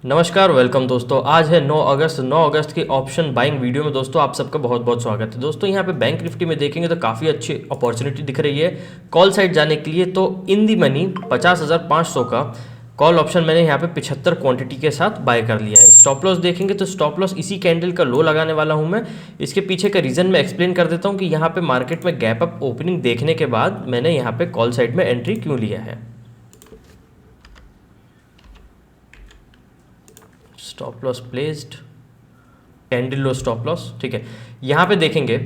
नमस्कार, वेलकम दोस्तों। आज है 9 अगस्त। 9 अगस्त की ऑप्शन बाइंग वीडियो में दोस्तों आप सबका बहुत बहुत स्वागत है। दोस्तों यहाँ पे बैंक निफ्टी में देखेंगे तो काफ़ी अच्छी अपॉर्चुनिटी दिख रही है कॉल साइड जाने के लिए। तो इन दी मनी 50,500 का कॉल ऑप्शन मैंने यहाँ पे 75 क्वांटिटी के साथ बाय कर लिया है। स्टॉप लॉस देखेंगे तो स्टॉप लॉस इसी कैंडल का लो लगाने वाला हूँ मैं। इसके पीछे का रीज़न मैं एक्सप्लेन कर देता हूँ कि यहाँ पे मार्केट में गैप अप ओपनिंग देखने के बाद मैंने यहाँ पे कॉल साइड में एंट्री क्यों लिया है। स्टॉप लॉस प्लेस्ड, कैंडल लो स्टॉप लॉस, ठीक है। यहाँ पे देखेंगे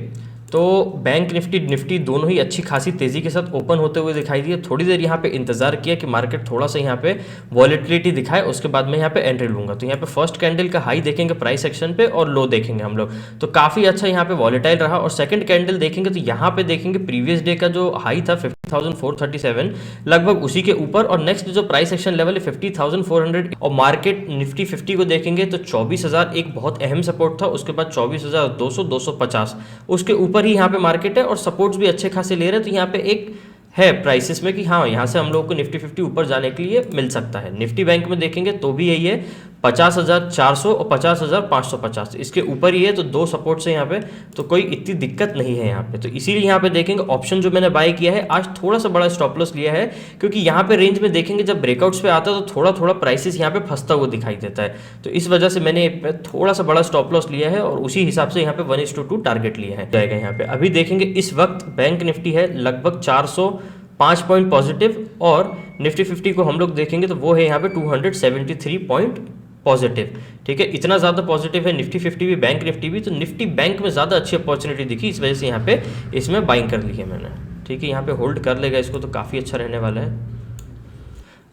तो बैंक निफ्टी निफ्टी दोनों ही अच्छी खासी तेज़ी के साथ ओपन होते हुए दिखाई दिए। थोड़ी देर यहाँ पे इंतजार किया कि मार्केट थोड़ा सा यहाँ पे वॉलेटिलिटी दिखाए, उसके बाद मैं यहाँ पे एंट्री लूंगा। तो यहाँ पे फर्स्ट कैंडल का हाई देखेंगे प्राइस सेक्शन पे और लो देखेंगे हम लोग, तो काफ़ी अच्छा यहाँ पे वॉलेटाइल रहा। और सेकंड कैंडल देखेंगे तो यहाँ पे देखेंगे प्रीवियस डे का जो हाई था 50,437 लगभग उसी के ऊपर, और नेक्स्ट जो प्राइस सेक्शन लेवल है 50,400। और मार्केट निफ्टी 50 को देखेंगे तो 24,000 एक बहुत अहम सपोर्ट था, उसके बाद 24,200 250 उसके ऊपर ही यहाँ पे मार्केट है, और सपोर्ट्स भी अच्छे खासे ले रहे हैं। तो यहाँ पे एक है प्राइसेस में कि हाँ यहाँ से हम लोग को निफ्टी 50 ऊपर जाने के लिए मिल सकता है। निफ्टी बैंक में देखेंगे तो भी यही है 50,400 और 50,550 इसके ऊपर ही है, तो दो सपोर्ट्स है यहाँ पे, तो कोई इतनी दिक्कत नहीं है यहाँ पे। तो इसीलिए यहाँ पे देखेंगे ऑप्शन जो मैंने बाय किया है आज थोड़ा सा बड़ा स्टॉप लॉस लिया है, क्योंकि यहाँ पे रेंज में देखेंगे जब ब्रेकआउट्स पे आता है तो थोड़ा थोड़ा प्राइसेस यहाँ पे फंसता हुआ दिखाई देता है। तो इस वजह से मैंने थोड़ा सा बड़ा स्टॉप लॉस लिया है और उसी हिसाब से यहाँ पे 1:2 टारगेट लिया है जाएगा। यहाँ पे अभी देखेंगे इस वक्त बैंक निफ्टी है लगभग 405 पॉइंट पॉजिटिव, और निफ्टी 50 को हम लोग देखेंगे तो वो है यहाँ पे 273 पॉइंट पॉजिटिव। ठीक है, इतना ज़्यादा पॉजिटिव है निफ्टी 50 भी बैंक निफ्टी भी। तो निफ्टी बैंक में ज़्यादा अच्छी अपॉर्चुनिटी दिखी, इस वजह से यहाँ पे इसमें बाइंग कर ली है मैंने। ठीक है, यहाँ पे होल्ड कर लेगा इसको तो काफ़ी अच्छा रहने वाला है।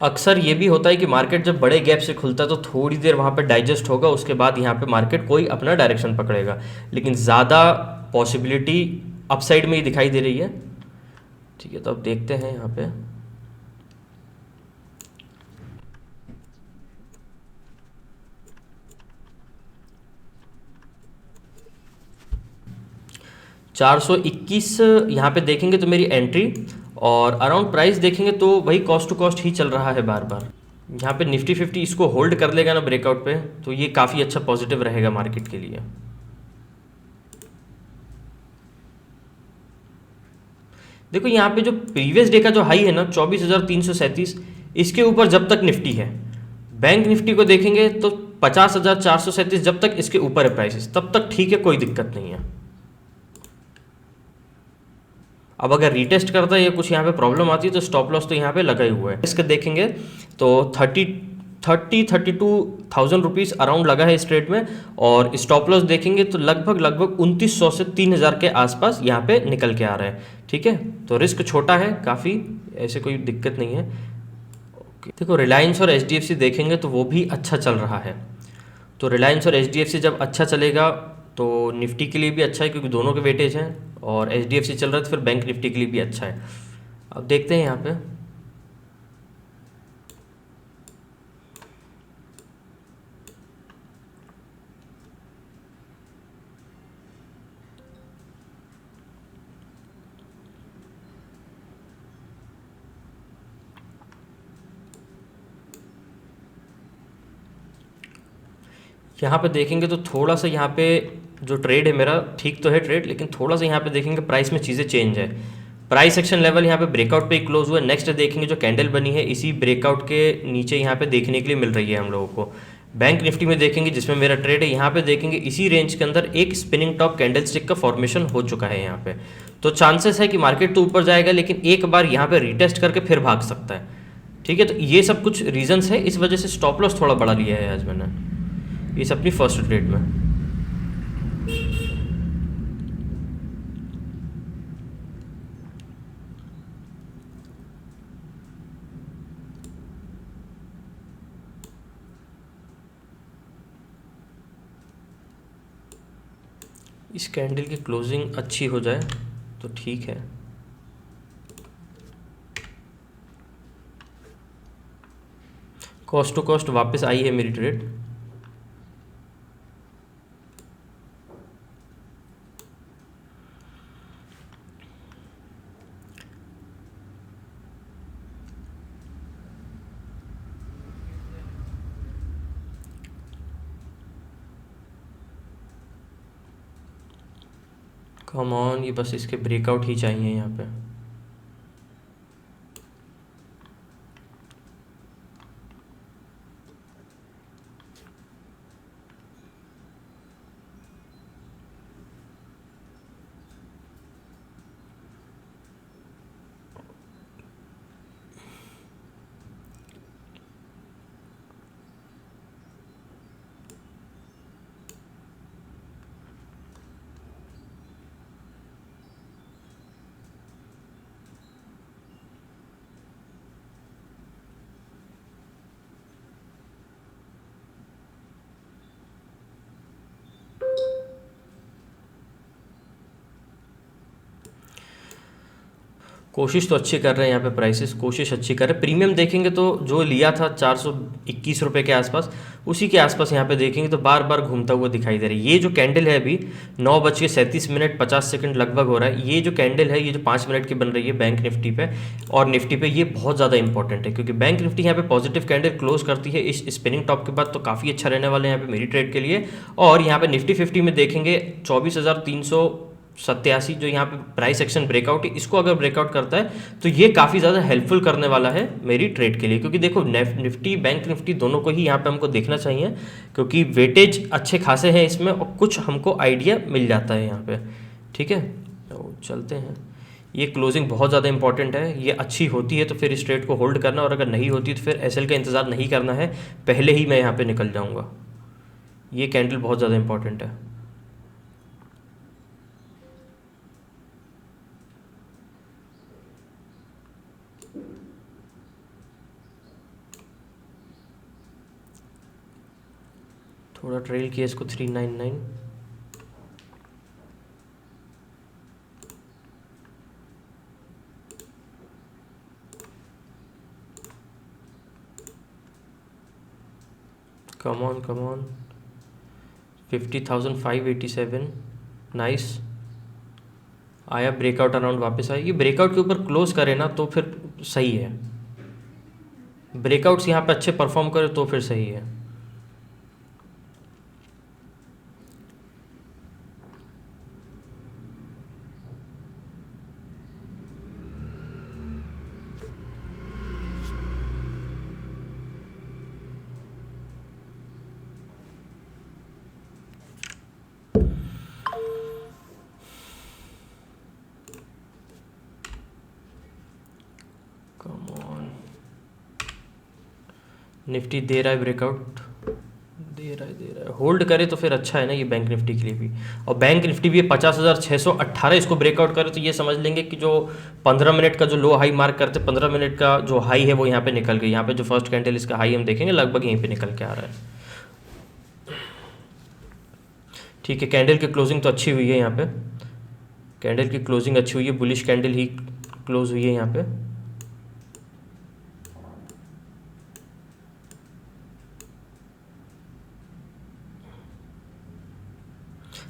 अक्सर ये भी होता है कि मार्केट जब बड़े गैप से खुलता है तो थोड़ी देर वहाँ पे डाइजेस्ट होगा, उसके बाद यहाँ पे मार्केट कोई अपना डायरेक्शन पकड़ेगा, लेकिन ज़्यादा पॉसिबिलिटी अपसाइड में ही दिखाई दे रही है। ठीक है, तो अब देखते हैं यहाँ पे 421 यहाँ पे देखेंगे तो मेरी एंट्री, और अराउंड प्राइस देखेंगे तो वही कॉस्ट टू कॉस्ट ही चल रहा है बार बार। यहाँ पे निफ्टी 50 इसको होल्ड कर लेगा ना ब्रेकआउट पे, तो ये काफ़ी अच्छा पॉजिटिव रहेगा मार्केट के लिए। देखो यहाँ पे जो प्रीवियस डे का जो हाई है ना 24,337, इसके ऊपर जब तक निफ्टी है, बैंक निफ्टी को देखेंगे तो 50,437 जब तक इसके ऊपर है प्राइसेस तब तक ठीक है, कोई दिक्कत नहीं है। अब अगर रीटेस्ट करता है या कुछ यहाँ पे प्रॉब्लम आती है तो स्टॉप लॉस तो यहाँ पे लगा ही हुआ है। इसका देखेंगे तो 32,000 रुपीज़ अराउंड लगा है इस ट्रेड में, और स्टॉप लॉस देखेंगे तो लगभग 2,900 से 3,000 के आसपास यहाँ पे निकल के आ रहा है। ठीक है, तो रिस्क छोटा है काफ़ी, ऐसे कोई दिक्कत नहीं है। ओके, देखो रिलायंस और एच देखेंगे तो वो भी अच्छा चल रहा है। तो रिलायंस और एच जब अच्छा चलेगा तो निफ्टी के लिए भी अच्छा है, क्योंकि दोनों के वेटेज हैं, और एच चल रहा है तो फिर बैंक निफ्टी के लिए भी अच्छा है। अब देखते हैं यहाँ पे यहाँ पे देखेंगे तो थोड़ा सा यहाँ पे जो ट्रेड है मेरा ठीक तो है ट्रेड, लेकिन थोड़ा सा यहाँ पे देखेंगे प्राइस में चीज़ें चेंज है। प्राइस एक्शन लेवल यहाँ पे ब्रेकआउट पे ही क्लोज हुआ है। नेक्स्ट देखेंगे जो कैंडल बनी है इसी ब्रेकआउट के नीचे यहाँ पे देखने के लिए मिल रही है हम लोगों को। बैंक निफ्टी में देखेंगे जिसमें मेरा ट्रेड है, यहाँ पे देखेंगे इसी रेंज के अंदर एक स्पिनिंग टॉप कैंडल स्टिक का फॉर्मेशन हो चुका है यहाँ पे। तो चांसेस है कि मार्केट तो ऊपर जाएगा, लेकिन एक बार यहाँ पे रिटेस्ट करके फिर भाग सकता है। ठीक है, तो ये सब कुछ रीजंस है, इस वजह से स्टॉप लॉस थोड़ा बड़ा लिया है आज मैंने इस अपनी फर्स्ट ट्रेड में। इस कैंडल की क्लोजिंग अच्छी हो जाए तो ठीक है। कॉस्ट टू कॉस्ट वापस आई है मेरी ट्रेड। कम ऑन, ये बस इसके ब्रेकआउट ही चाहिए यहाँ पे। कोशिश तो अच्छी कर रहे हैं यहाँ पे, प्राइसेस कोशिश अच्छी कर रहे हैं। प्रीमियम देखेंगे तो जो लिया था 421 रुपये के आसपास, उसी के आसपास यहाँ पे देखेंगे तो बार बार घूमता हुआ दिखाई दे रहा है। ये जो कैंडल है अभी 9:37 50 सेकंड लगभग हो रहा है, ये जो कैंडल है, ये जो 5 मिनट की बन रही है बैंक निफ्टी पे और निफ्टी पे, ये बहुत ज़्यादा इंपॉर्टेंट है क्योंकि बैंक निफ्टी यहाँ पे पॉजिटिव कैंडल क्लोज करती है इस स्पिनिंग टॉप के बाद तो काफ़ी अच्छा रहने वाले हैं यहाँ पे मेरी ट्रेड के लिए। और यहाँ पे निफ्टी 50 में देखेंगे 24,387 जो यहाँ पे प्राइस एक्शन ब्रेकआउट है, इसको अगर ब्रेकआउट करता है तो ये काफ़ी ज़्यादा हेल्पफुल करने वाला है मेरी ट्रेड के लिए। क्योंकि देखो निफ्टी बैंक निफ्टी दोनों को ही यहाँ पे हमको देखना चाहिए क्योंकि वेटेज अच्छे खासे हैं इसमें और कुछ हमको आइडिया मिल जाता है यहाँ पे। ठीक है, तो चलते हैं। ये क्लोजिंग बहुत ज़्यादा इंपॉर्टेंट है, ये अच्छी होती है तो फिर इस ट्रेड को होल्ड करना, और अगर नहीं होती तो फिर एसएल का इंतज़ार नहीं करना है, पहले ही मैं यहाँ पे निकल जाऊँगा। ये कैंडल बहुत ज़्यादा इंपॉर्टेंट है। थोड़ा ट्रेल किया इसको 399। Come on come on, 50,587 nice. आया ब्रेकआउट अराउंड, वापस आया। ये ब्रेकआउट के ऊपर क्लोज करे ना तो फिर सही है, ब्रेकआउट्स यहाँ पे अच्छे परफॉर्म करे तो फिर सही है। निफ्टी दे रहा है ब्रेकआउट, दे रहा है, होल्ड करे तो फिर अच्छा है ना ये बैंक निफ्टी के लिए भी। और बैंक निफ्टी भी 50,618 इसको ब्रेकआउट करे तो ये समझ लेंगे कि जो 15 मिनट का जो लो हाई मार्क करते, 15 मिनट का जो हाई है वो यहाँ पे निकल गई। यहाँ पे जो फर्स्ट कैंडल इसका हाई हम देखेंगे लगभग यहीं पे निकल के आ रहा है। ठीक है, कैंडल की क्लोजिंग तो अच्छी हुई है यहाँ पे, कैंडल की क्लोजिंग अच्छी हुई है, बुलिश कैंडल ही क्लोज हुई है यहाँ पे।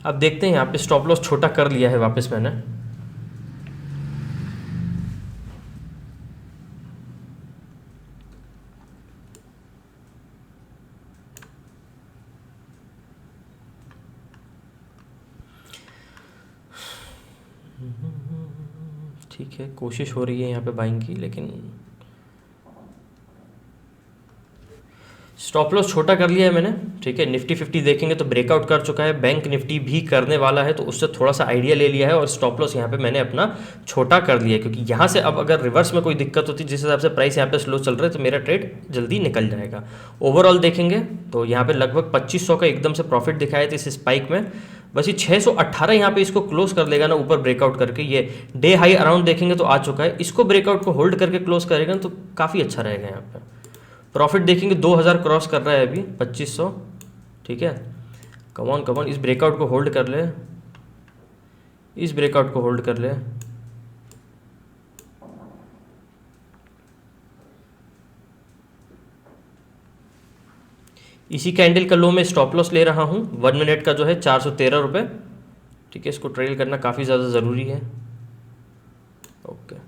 अब देखते हैं, यहाँ पे स्टॉप लॉस छोटा कर लिया है वापस मैंने। ठीक है, कोशिश हो रही है यहाँ पे बाइंग की, लेकिन स्टॉप लॉस छोटा कर लिया है मैंने। ठीक है, निफ्टी 50 देखेंगे तो ब्रेकआउट कर चुका है, बैंक निफ्टी भी करने वाला है तो उससे थोड़ा सा आइडिया ले लिया है और स्टॉप लॉस यहाँ पे मैंने अपना छोटा कर लिया है क्योंकि यहाँ से अब अगर रिवर्स में कोई दिक्कत होती, जिस हिसाब से प्राइस यहाँ पे स्लो चल रहा है, तो मेरा ट्रेड जल्दी निकल जाएगा। ओवरऑल देखेंगे तो यहाँ पे लगभग 2500 का एकदम से प्रॉफिट दिखाया था इस स्पाइक में। बस ये 618 यहाँ पे इसको क्लोज कर लेगा ना ऊपर ब्रेकआउट करके, ये डे हाई अराउंड देखेंगे तो आ चुका है, इसको ब्रेकआउट को होल्ड करके क्लोज करेगा तो काफ़ी अच्छा रहेगा। यहाँ पे प्रॉफिट देखेंगे 2000 क्रॉस कर रहा है अभी 2500। ठीक है, कमॉन कमॉन, इस ब्रेकआउट को होल्ड कर ले, इस ब्रेकआउट को होल्ड कर ले। इसी कैंडल का लो में स्टॉप लॉस ले रहा हूँ 1 मिनट का जो है 413 रुपये। ठीक है, इसको ट्रेल करना काफ़ी ज़्यादा ज़रूरी है। ओके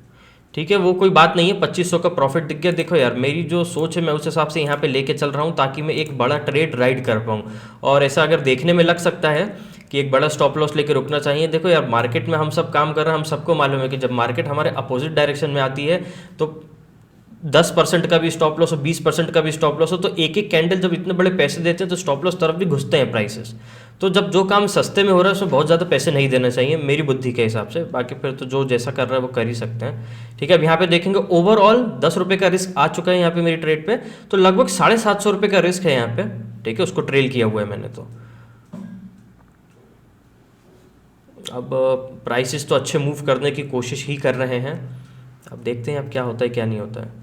ठीक है, वो कोई बात नहीं है, 2500 का प्रॉफिट दिख गया। देखो यार, मेरी जो सोच है मैं उस हिसाब से यहाँ पे लेके चल रहा हूँ ताकि मैं एक बड़ा ट्रेड राइड कर पाऊँ। और ऐसा अगर देखने में लग सकता है कि एक बड़ा स्टॉप लॉस लेके रुकना चाहिए। देखो यार, मार्केट में हम सब काम कर रहे हैं, हम सबको मालूम है कि जब मार्केट हमारे अपोजिट डायरेक्शन में आती है तो 10% का भी स्टॉप लॉस हो, 20% का भी स्टॉप लॉस हो, तो एक एक कैंडल जब इतने बड़े पैसे देते हैं तो स्टॉप लॉस तरफ भी घुसते हैं प्राइसेस। तो जब जो काम सस्ते में हो रहा है उसमें बहुत ज़्यादा पैसे नहीं देना चाहिए मेरी बुद्धि के हिसाब से। बाकी फिर तो जो जैसा कर रहा है वो कर ही सकते हैं। ठीक है, अब यहाँ पे देखेंगे ओवरऑल 10 रुपये का रिस्क आ चुका है यहाँ पे मेरी ट्रेड पे, तो लगभग 750 रुपये का रिस्क है यहाँ पे। ठीक है, उसको ट्रेल किया हुआ है मैंने। तो अब प्राइसेस तो अच्छे मूव करने की कोशिश ही कर रहे हैं, अब देखते हैं अब क्या होता है क्या नहीं होता है।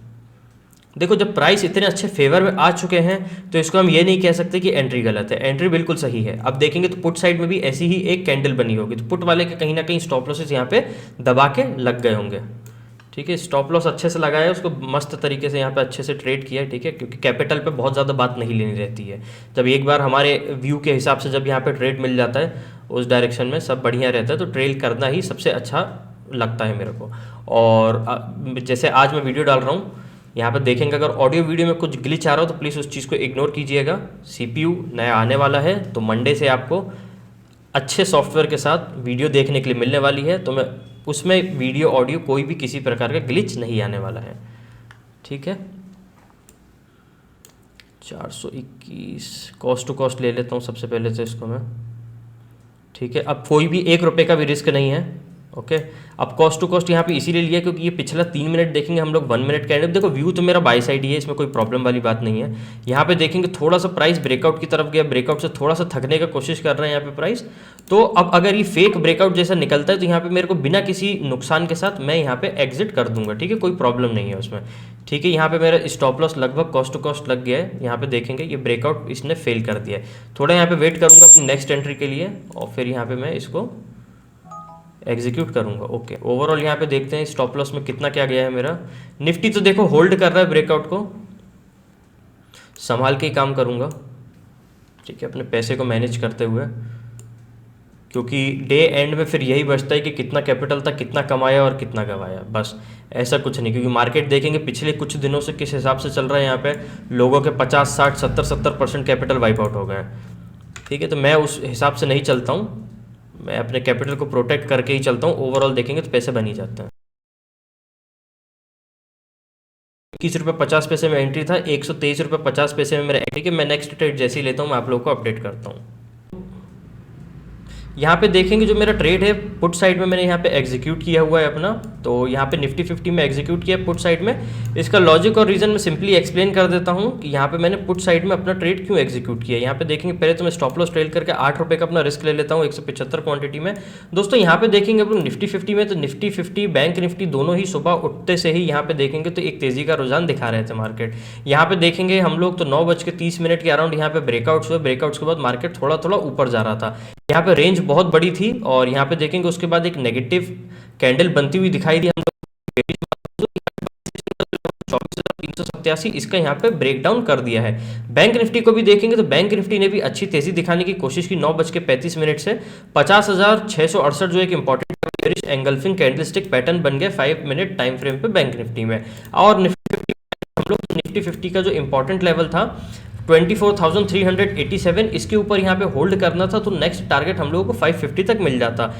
देखो, जब प्राइस इतने अच्छे फेवर में आ चुके हैं तो इसको हम ये नहीं कह सकते कि एंट्री गलत है, एंट्री बिल्कुल सही है। अब देखेंगे तो पुट साइड में भी ऐसी ही एक कैंडल बनी होगी, तो पुट वाले के कहीं ना कहीं स्टॉप लॉसेस यहाँ पे दबा के लग गए होंगे। ठीक है, स्टॉप लॉस अच्छे से लगाया है, उसको मस्त तरीके से यहाँ पे अच्छे से ट्रेड किया है। ठीक है, क्योंकि कैपिटल पे बहुत ज़्यादा बात नहीं लेनी रहती है। जब एक बार हमारे व्यू के हिसाब से जब यहाँ पे ट्रेड मिल जाता है उस डायरेक्शन में सब बढ़िया रहता है, तो ट्रेल करना ही सबसे अच्छा लगता है मेरे को। और जैसे आज मैं वीडियो डाल रहा हूँ, यहाँ पर देखेंगे अगर ऑडियो वीडियो में कुछ ग्लिच आ रहा हो तो प्लीज़ उस चीज़ को इग्नोर कीजिएगा। सीपीयू नया आने वाला है, तो मंडे से आपको अच्छे सॉफ्टवेयर के साथ वीडियो देखने के लिए मिलने वाली है, तो मैं उसमें वीडियो ऑडियो कोई भी किसी प्रकार का ग्लिच नहीं आने वाला है। ठीक है, 421 कॉस्ट टू कॉस्ट ले लेता हूँ सबसे पहले तो इसको मैं। ठीक है, अब कोई भी 1 रुपये का भी रिस्क नहीं है। ओके, अब कॉस्ट टू कॉस्ट यहाँ पे इसीलिए लिया क्योंकि ये पिछला 3 मिनट देखेंगे हम लोग 1 मिनट कैंडल। देखो व्यू तो मेरा बाई साइड ही है, इसमें कोई प्रॉब्लम वाली बात नहीं है। यहाँ पे देखेंगे थोड़ा सा प्राइस ब्रेकआउट की तरफ गया, ब्रेकआउट से थोड़ा सा थकने का कोशिश कर रहे हैं यहाँ पे प्राइस। तो अब अगर ये फेक ब्रेकआउट जैसा निकलता है तो यहाँ पे मेरे को बिना किसी नुकसान के साथ मैं यहाँ पे एग्जिट कर दूंगा। ठीक है, कोई प्रॉब्लम नहीं है उसमें। ठीक है, यहाँ पे मेरा स्टॉप लॉस लगभग कॉस्ट टू कॉस्ट लग गया है। यहाँ पे देखेंगे ये ब्रेकआउट इसने फेल कर दिया है, थोड़ा यहाँ पे वेट करूँगा अपनी नेक्स्ट एंट्री के लिए और फिर यहाँ पे मैं इसको एग्जीक्यूट करूंगा। ओके, ओवरऑल यहाँ पे देखते हैं स्टॉप लॉस में कितना क्या गया है मेरा। निफ्टी तो देखो होल्ड कर रहा है, ब्रेकआउट को संभाल के ही काम करूंगा। ठीक है, अपने पैसे को मैनेज करते हुए, क्योंकि डे एंड में फिर यही बचता है कि कितना कैपिटल था, कितना कमाया और कितना गंवाया, बस ऐसा कुछ नहीं। क्योंकि मार्केट देखेंगे पिछले कुछ दिनों से किस हिसाब से चल रहा है, यहाँ पे लोगों के 50, 60, 70% कैपिटल वाइप आउट हो गए हैं। ठीक है, तो मैं उस हिसाब से नहीं चलता हूँ, मैं अपने कैपिटल को प्रोटेक्ट करके ही चलता हूँ। ओवरऑल देखेंगे तो पैसे बन ही जाते हैं। 21 रुपये 50 पैसे में एंट्री था, 123 रुपये 50 पैसे में मेरा एंट्री के। मैं नेक्स्ट ट्रेड जैसे ही लेता हूँ मैं आप लोगों को अपडेट करता हूँ। यहाँ पे देखेंगे जो मेरा ट्रेड है पुट साइड में मैंने यहाँ पे एग्जीक्यूट किया हुआ है अपना, तो यहाँ पे निफ्टी 50 में एग्जीक्यूट किया पुट साइड में। इसका लॉजिक और रीज़न मैं सिंपली एक्सप्लेन कर देता हूँ कि यहाँ पे मैंने पुट साइड में अपना ट्रेड क्यों एग्जीक्यूट किया। यहाँ पे देखेंगे पहले तो मैं स्टॉप लॉस ट्रेल करके 8 रुपये का अपना रिस्क ले लेता हूँ 175 क्वांटिटी में। दोस्तों यहाँ पे देखेंगे अब निफ्टी 50 में, तो निफ्टी 50 बैंक निफ्टी दोनों ही सुबह उठते से ही यहाँ पे देखेंगे तो एक तेज़ी का रुझान दिखा रहे थे मार्केट। यहाँ पे देखेंगे हम लोग तो 9:30 के अराउंड यहाँ पे ब्रेकआउट्स हुए, ब्रेकआउट्स के बाद मार्केट थोड़ा थोड़ा ऊपर जा रहा था। यहाँ पे रेंज बहुत बड़ी थी और यहाँ पे देखेंगे उसके बाद एक नेगेटिव कैंडल बनती हुई दिखाई दी हम लोग। 24,387 इसका यहाँ पे ब्रेक डाउन कर दिया है। बैंक निफ्टी को भी देखेंगे तो बैंक निफ्टी ने भी अच्छी तेजी दिखाने की कोशिश की 9:35 से 50,668 जो एक इंपॉर्टेंट एंगल्फिंग कैंडलस्टिक पैटर्न बन गया 5 मिनट टाइम फ्रेम पे बैंक निफ्टी में। और निफ्टी हम लोग निफ्टी 50 का जो इंपॉर्टेंट लेवल था 24,387 इसके ऊपर यहाँ पे होल्ड करना था, तो नेक्स्ट टारगेट हम लोगों को 550 तक मिल जाता।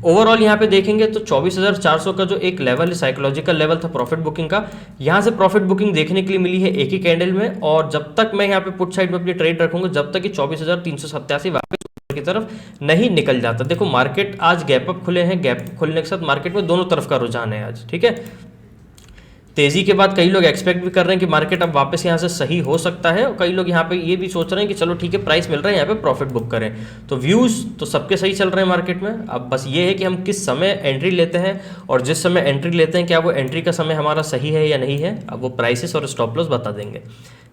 ओवरऑल यहाँ पे देखेंगे तो 24,400 का जो एक लेवल है साइकोलॉजिकल लेवल था प्रॉफिट बुकिंग का, यहाँ से प्रॉफिट बुकिंग देखने के लिए मिली है एक ही कैंडल में। और जब तक मैं यहाँ पे पुट साइड में अपनी ट्रेड रखूंगा जब तक कि 24,387 वापस ऊपर की तरफ नहीं निकल जाता। देखो मार्केट आज गैप अप खुले हैं, गैप खुलने के साथ मार्केट में दोनों तरफ का रुझान है आज। ठीक है, तेजी के बाद कई लोग एक्सपेक्ट भी कर रहे हैं कि मार्केट अब वापस यहाँ से सही हो सकता है, और कई लोग यहाँ पे ये भी सोच रहे हैं कि चलो ठीक है प्राइस मिल रहा है यहाँ पे प्रॉफिट बुक करें। तो व्यूज़ तो सबके सही चल रहे हैं मार्केट में। अब बस ये है कि हम किस समय एंट्री लेते हैं, और जिस समय एंट्री लेते हैं क्या वो एंट्री का समय हमारा सही है या नहीं है, अब वो प्राइसेस और स्टॉप लॉस बता देंगे।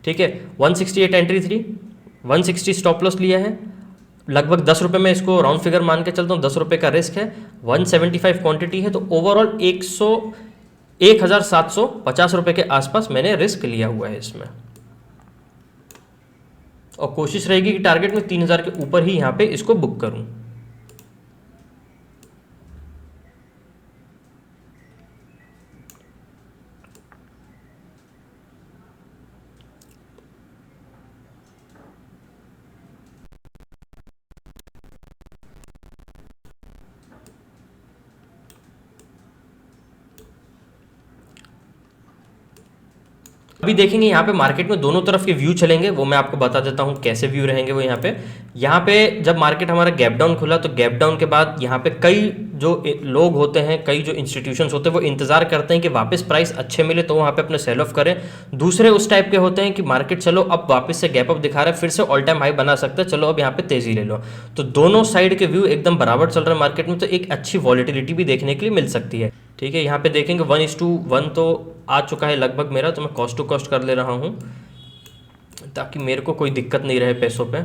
ठीक है, 168 एंट्री थी, 160 स्टॉप लॉस लिया है, लगभग 10 रुपये में इसको राउंड फिगर मान के चलता हूँ, 10 रुपये का रिस्क है, 175 क्वांटिटी है, तो ओवरऑल 1,750 रुपये के आसपास मैंने रिस्क लिया हुआ है इसमें। और कोशिश रहेगी कि टारगेट में 3,000 के ऊपर ही यहाँ पे इसको बुक करूं। अभी देखेंगे यहाँ पे मार्केट में दोनों तरफ के व्यू चलेंगे, वो मैं आपको बता देता हूँ कैसे व्यू रहेंगे वो यहाँ पे जब मार्केट हमारा गैप डाउन खुला तो गैप डाउन के बाद यहाँ पे कई जो लोग होते हैं, कई जो इंस्टीट्यूशंस होते हैं वो इंतजार करते हैं कि वापस प्राइस अच्छे मिले तो वहाँ पे अपने सेल ऑफ करें। दूसरे उस टाइप के होते हैं कि मार्केट चलो अब वापस से गैप अप दिखा रहा है, फिर से ऑल टाइम हाई बना सकता है, चलो अब यहाँ पे तेजी ले लो। तो दोनों साइड के व्यू एकदम बराबर चल रहा है मार्केट में, तो एक अच्छी वॉलिटिलिटी भी देखने के लिए मिल सकती है। ठीक है, यहाँ पे देखेंगे 1:1 तो आ चुका है लगभग मेरा, तो मैं कॉस्ट टू कॉस्ट कर ले रहा हूँ ताकि मेरे को कोई दिक्कत नहीं रहे पैसों पे।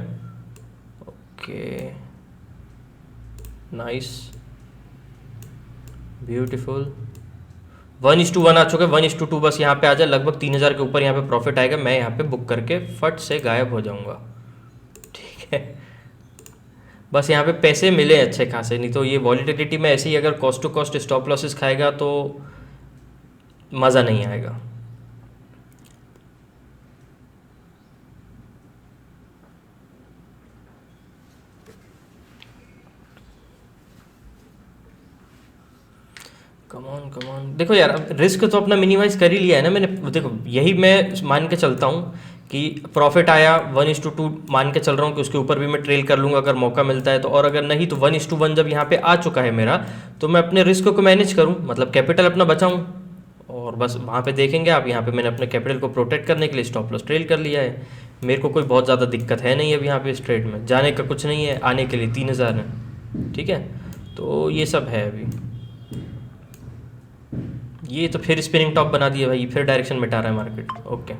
Okay, nice, beautiful. 1:1 आ चुका है, 1:2 बस यहाँ पे आ जाए, लगभग 3000 के ऊपर यहाँ पे प्रॉफिट आएगा, मैं यहाँ पे बुक करके फट से गायब हो जाऊँगा। ठीक है, बस यहाँ पे पैसे मिले अच्छे खासे, नहीं तो ये वॉलिटिलिटी में ऐसे ही अगर cost to cost stop losses खाएगा तो मज़ा नहीं आएगा। कमॉन कमॉन, देखो यार अब रिस्क तो अपना मिनिमाइज कर ही लिया है ना मैंने। देखो यही मैं मान के चलता हूँ कि प्रॉफिट आया 1:2 मान के चल रहा हूँ कि उसके ऊपर भी मैं ट्रेल कर लूँगा अगर मौका मिलता है तो, और अगर नहीं तो 1:1 जब यहाँ पे आ चुका है मेरा तो मैं अपने रिस्क को मैनेज करूँ, मतलब कैपिटल अपना बचाऊँ, और बस वहाँ पे देखेंगे आप। यहाँ पे मैंने अपने कैपिटल को प्रोटेक्ट करने के लिए स्टॉप लॉस ट्रेल कर लिया है। मेरे को कोई बहुत ज़्यादा दिक्कत है नहीं अब यहाँ पे इस ट्रेड में, जाने का कुछ नहीं है, आने के लिए 3000 है। ठीक है, तो ये सब है अभी। ये तो फिर स्पिनिंग टॉप बना दिया भाई, फिर डायरेक्शन मिटा रहा है मार्केट। ओके,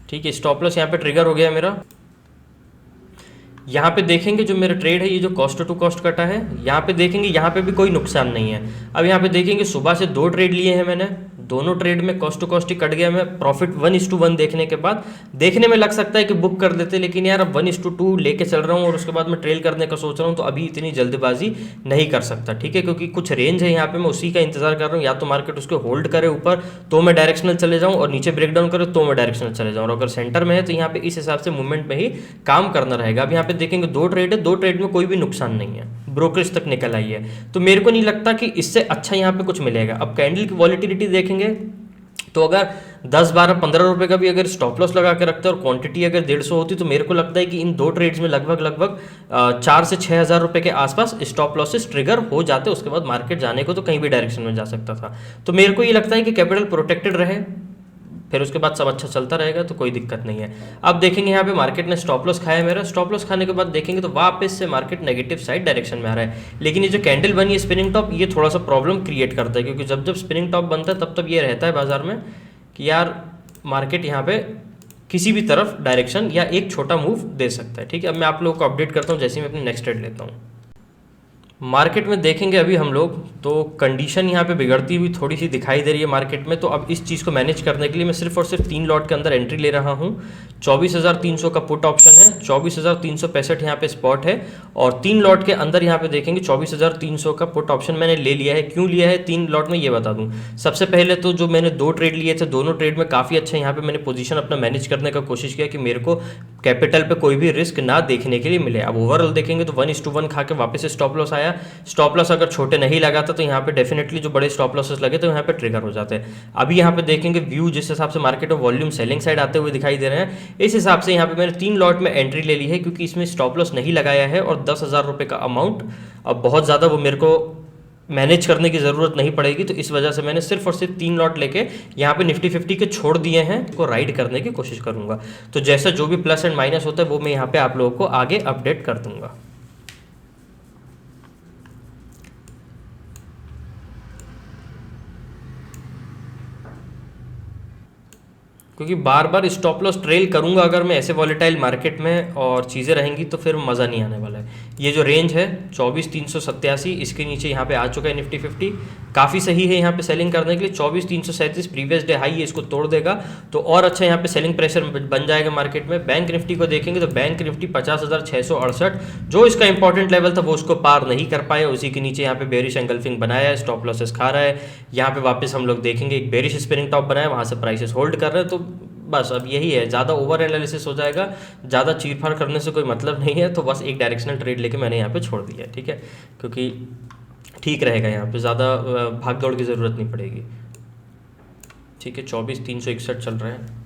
ठीक है, स्टॉप लॉस यहाँ पे ट्रिगर हो गया मेरा। यहाँ पे देखेंगे जो मेरा ट्रेड है, ये जो कॉस्ट टू कॉस्ट कटा है, यहाँ पे देखेंगे यहाँ पे भी कोई नुकसान नहीं है। अब यहाँ पे देखेंगे सुबह से 2 ट्रेड लिए हैं मैंने, दोनों ट्रेड में कॉस्ट टू कॉस्ट ही कट गया। मैं प्रॉफिट 1:1 देखने के बाद देखने में लग सकता है कि बुक कर देते, लेकिन यार अब 1:2 लेके चल रहा हूँ और उसके बाद मैं ट्रेल करने का सोच रहा हूँ, तो अभी इतनी जल्दबाजी नहीं कर सकता। ठीक है, क्योंकि कुछ रेंज है यहाँ पे, मैं उसी का इंतजार कर रहा हूँ, या तो मार्केट उसको होल्ड करे ऊपर तो मैं डायरेक्शनल चले जाऊँ, और नीचे ब्रेक डाउन करे तो मैं डायरेक्शनल चले जाऊँ, और अगर सेंटर में है तो यहाँ पे इस हिसाब से मूवमेंट में ही काम करना रहेगा। अब यहाँ पे देखेंगे 2 ट्रेड है, 2 ट्रेड में कोई भी नुकसान नहीं है, ब्रोकरेज तक निकल आई है, तो मेरे को नहीं लगता कि इससे अच्छा यहाँ पे कुछ मिलेगा। अब कैंडल की वॉलिटिलिटी देखेंगे तो अगर 10, 12, 15 रुपए का भी अगर स्टॉप लॉस लगा के रखते हैं और क्वांटिटी अगर 150 होती तो मेरे को लगता है कि इन 2 ट्रेड्स में लगभग 4 से 6 हज़ार रुपये के आसपास स्टॉप लॉसेस ट्रिगर हो जाते। उसके बाद मार्केट जाने को तो कहीं भी डायरेक्शन में जा सकता था। तो मेरे को ये लगता है कि कैपिटल प्रोटेक्टेड रहे, फिर उसके बाद सब अच्छा चलता रहेगा तो कोई दिक्कत नहीं है। अब देखेंगे यहाँ पे मार्केट ने स्टॉप लॉस खाया मेरा, स्टॉप लॉस खाने के बाद देखेंगे तो वापस से मार्केट नेगेटिव साइड डायरेक्शन में आ रहा है। लेकिन ये जो कैंडल बनी है स्पिनिंग टॉप, ये थोड़ा सा प्रॉब्लम क्रिएट करता है, क्योंकि जब जब स्पिनिंग टॉप बनता है तब ये रहता है बाजार में कि यार मार्केट यहाँ पे किसी भी तरफ डायरेक्शन या एक छोटा मूव दे सकता है। ठीक है, अब मैं आप लोगों को अपडेट करता हूँ जैसे ही मैं अपनी नेक्स्ट ट्रेड लेता हूँ। मार्केट में देखेंगे अभी हम लोग तो कंडीशन यहाँ पे बिगड़ती हुई थोड़ी सी दिखाई दे रही है मार्केट में। तो अब इस चीज़ को मैनेज करने के लिए मैं सिर्फ और सिर्फ 3 लॉट के अंदर एंट्री ले रहा हूँ। 24,300 का पुट ऑप्शन है, 24,365 यहाँ पे स्पॉट है, और 3 लॉट के अंदर यहाँ पे देखेंगे 24,300 का पुट ऑप्शन मैंने ले लिया है। क्यों लिया है 3 लॉट में ये बता दूँ। सबसे पहले तो जो मैंने 2 ट्रेड लिए थे, दोनों ट्रेड में काफ़ी अच्छा यहाँ पे मैंने पोजीशन अपना मैनेज करने का कोशिश किया कि मेरे को कैपिटल पे कोई भी रिस्क ना देखने के लिए मिले। अब ओवरऑल देखेंगे तो 1:1 खा के वापस से स्टॉप लॉस आया। स्टॉप लॉस अगर छोटे नहीं लगाता तो यहाँ पे डेफिनेटली जो बड़े स्टॉप लॉसेस लगे तो यहाँ पे ट्रिगर हो जाते हैं। अभी यहाँ पे देखेंगे व्यू जिस हिसाब से मार्केट में वॉल्यूम सेलिंग साइड आते हुए दिखाई दे रहे हैं, इस हिसाब से यहाँ पे मैंने 3 लॉट में एंट्री ले ली है, क्योंकि इसमें स्टॉप लॉस नहीं लगाया है और 10,000 रुपये का अमाउंट अब बहुत ज़्यादा वो मेरे को मैनेज करने की ज़रूरत नहीं पड़ेगी। तो इस वजह से मैंने सिर्फ और सिर्फ 3 लॉट लेके यहाँ पे निफ्टी 50 के छोड़ दिए हैं, को राइड करने की कोशिश करूँगा। तो जैसा जो भी प्लस एंड माइनस होता है वो मैं यहाँ पे आप लोगों को आगे अपडेट कर दूँगा। क्योंकि बार बार स्टॉप लॉस ट्रेल करूंगा अगर मैं ऐसे वॉलेटाइल मार्केट में और चीज़ें रहेंगी तो फिर मज़ा नहीं आने वाला है। ये जो रेंज है 24,387 इसके नीचे यहाँ पे आ चुका है निफ्टी 50, काफ़ी सही है यहाँ पे सेलिंग करने के लिए। 24,337 प्रीवियस डे हाई है, इसको तोड़ देगा तो और अच्छा यहाँ पे सेलिंग प्रेशर बन जाएगा मार्केट में। बैंक निफ्टी को देखेंगे तो बैंक निफ्टी 50,668 जो इसका इंपॉर्टेंट लेवल था वो उसको पार नहीं कर पाया, उसी के नीचे यहाँ पे बेरिश एंगल्फिंग बनाया है, स्टॉप लॉसेस खा रहा है। यहाँ पे वापस हम लोग देखेंगे एक बेरिश स्पिनिंग टॉप बनाया, वहाँ से प्राइसेस होल्ड कर रहे हैं। तो बस अब यही है, ज़्यादा ओवर एनालिसिस हो जाएगा, ज़्यादा चीरफाड़ करने से कोई मतलब नहीं है। तो बस एक डायरेक्शनल ट्रेड लेके मैंने यहाँ पे छोड़ दिया है। ठीक है, क्योंकि ठीक रहेगा, यहाँ पे ज़्यादा भाग दौड़ की ज़रूरत नहीं पड़ेगी। ठीक है, 24,361 चल रहे हैं।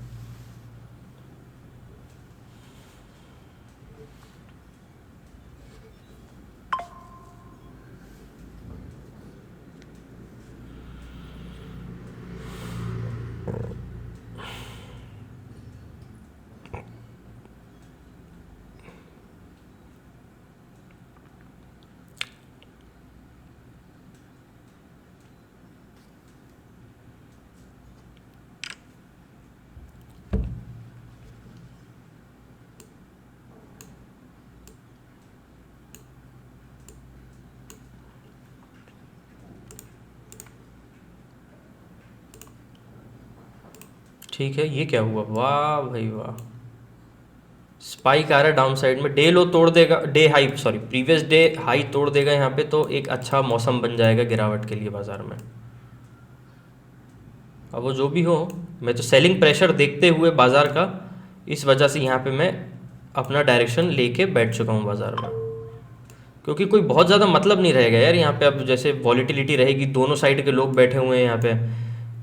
ठीक है, ये क्या हुआ, वाह भाई वाह, स्पाइक आ रहा है डाउन साइड में, डे लो तोड़ देगा, day high sorry previous day high तोड़ देगा यहाँ पे, तो एक अच्छा मौसम बन जाएगा गिरावट के लिए बाज़ार में। अब वो जो भी हो, मैं तो सेलिंग प्रेशर देखते हुए बाज़ार का, इस वजह से यहाँ पे मैं अपना डायरेक्शन लेके बैठ चुका हूँ बाज़ार में, क्योंकि कोई बहुत ज़्यादा मतलब नहीं रहेगा यार यहाँ पे। अब जैसे वॉलीटिलिटी रहेगी, दोनों साइड के लोग बैठे हुए हैं यहाँ पे,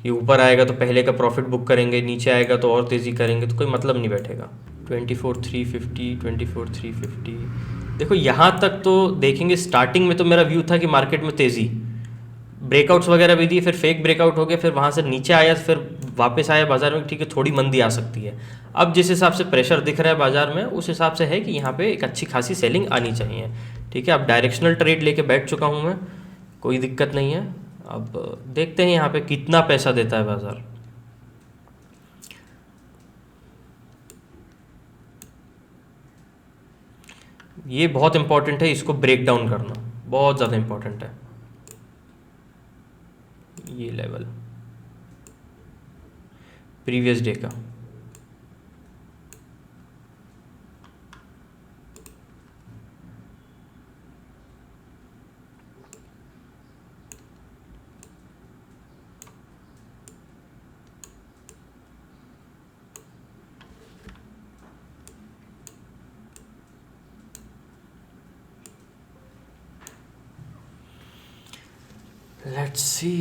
कि ऊपर आएगा तो पहले का प्रॉफिट बुक करेंगे, नीचे आएगा तो और तेज़ी करेंगे, तो कोई मतलब नहीं बैठेगा। 24,350, 24,350, देखो यहाँ तक तो देखेंगे। स्टार्टिंग में तो मेरा व्यू था कि मार्केट में तेज़ी, ब्रेकआउट्स वगैरह भी दिए, फिर फेक ब्रेकआउट हो गया, फिर वहाँ से नीचे आया, फिर वापस आया बाजार में, ठीक है थोड़ी मंदी आ सकती है। अब जिस हिसाब से प्रेशर दिख रहा है बाजार में, उस हिसाब से है कि यहाँ पे एक अच्छी खासी सेलिंग आनी चाहिए। ठीक है, अब डायरेक्शनल ट्रेड लेके बैठ चुका हूँ मैं, कोई दिक्कत नहीं है। अब देखते हैं यहाँ पे कितना पैसा देता है बाजार। ये बहुत इंपॉर्टेंट है, इसको ब्रेक डाउन करना बहुत ज़्यादा इंपॉर्टेंट है, ये लेवल प्रीवियस डे का। Let's see.